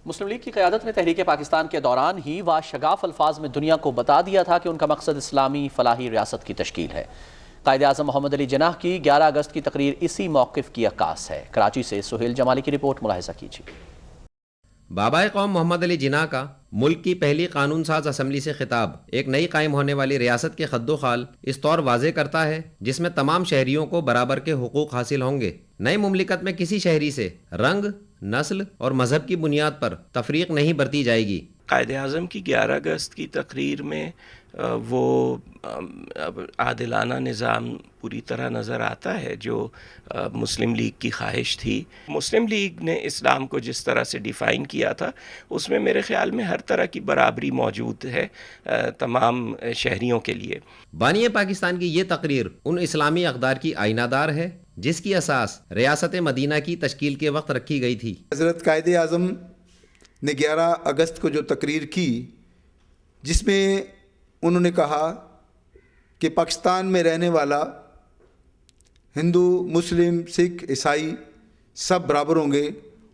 مسلم league کی قیادت نے تحریک پاکستان کے دوران ہی واشگاف الفاظ میں دنیا کو بتا دیا تھا کہ ان کا مقصد اسلامی فلاحی ریاست کی تشکیل ہے۔ قائد اعظم محمد علی جناح کی 11 اگست کی تقریر اسی موقف کی عکاس ہے۔ کراچی سے سہیل جمالی کی رپورٹ ملاحظہ کیجیے۔ بابائے قوم محمد علی جناح کا ملک کی پہلی قانون ساز اسمبلی سے خطاب ایک نئی قائم ہونے والی ریاست کے خد و خال اس طور واضح کرتا ہے جس میں تمام شہریوں کو برابر کے حقوق حاصل ہوں گے۔ نئی مملکت میں کسی شہری سے رنگ، نسل اور مذہب کی بنیاد پر تفریق نہیں برتی جائے گی۔ قائد اعظم کی 11 اگست کی تقریر میں وہ عادلانہ نظام پوری طرح نظر آتا ہے جو مسلم لیگ کی خواہش تھی۔ مسلم لیگ نے اسلام کو جس طرح سے ڈیفائن کیا تھا اس میں میرے خیال میں ہر طرح کی برابری موجود ہے تمام شہریوں کے لیے۔ بانی پاکستان کی یہ تقریر ان اسلامی اقدار کی آئینہ دار ہے جس کی اساس ریاست مدینہ کی تشکیل کے وقت رکھی گئی تھی۔ حضرت قائد اعظم نے 11 اگست کو جو تقریر کی جس میں انہوں نے کہا کہ پاکستان میں رہنے والا ہندو، مسلم، سکھ، عیسائی سب برابر ہوں گے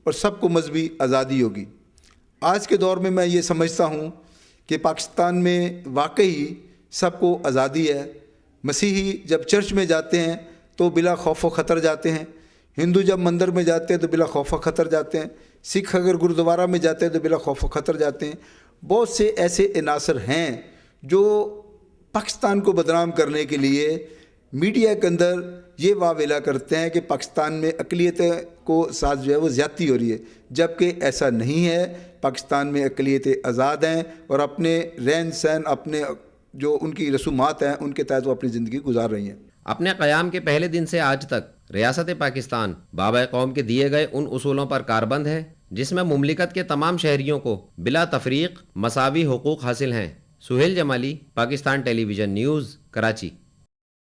اور سب کو مذہبی آزادی ہوگی۔ آج کے دور میں میں یہ سمجھتا ہوں کہ پاکستان میں واقعی سب کو آزادی ہے۔ مسیحی جب چرچ میں جاتے ہیں تو بلا خوف و خطر جاتے ہیں، ہندو جب مندر میں جاتے ہیں تو بلا خوف و خطر جاتے ہیں، سکھ اگر گردوارہ میں جاتے ہیں تو بلا خوف و خطر جاتے ہیں۔ بہت سے ایسے عناصر ہیں جو پاکستان کو بدنام کرنے کے لیے میڈیا کے اندر یہ واویلا کرتے ہیں کہ پاکستان میں اقلیت کو ساتھ جو ہے وہ زیادتی ہو رہی ہے، جبکہ ایسا نہیں ہے۔ پاکستان میں اقلیتیں آزاد ہیں اور اپنے رہن سہن، اپنے جو ان کی رسومات ہیں ان کے تحت وہ اپنی زندگی گزار رہی ہیں۔ اپنے قیام کے پہلے دن سے آج تک ریاست پاکستان بابائے قوم کے دیے گئے ان اصولوں پر کاربند ہے جس میں مملکت کے تمام شہریوں کو بلا تفریق مساوی حقوق حاصل ہیں۔ سہیل جمالی، پاکستان ٹیلی ویژن نیوز، کراچی۔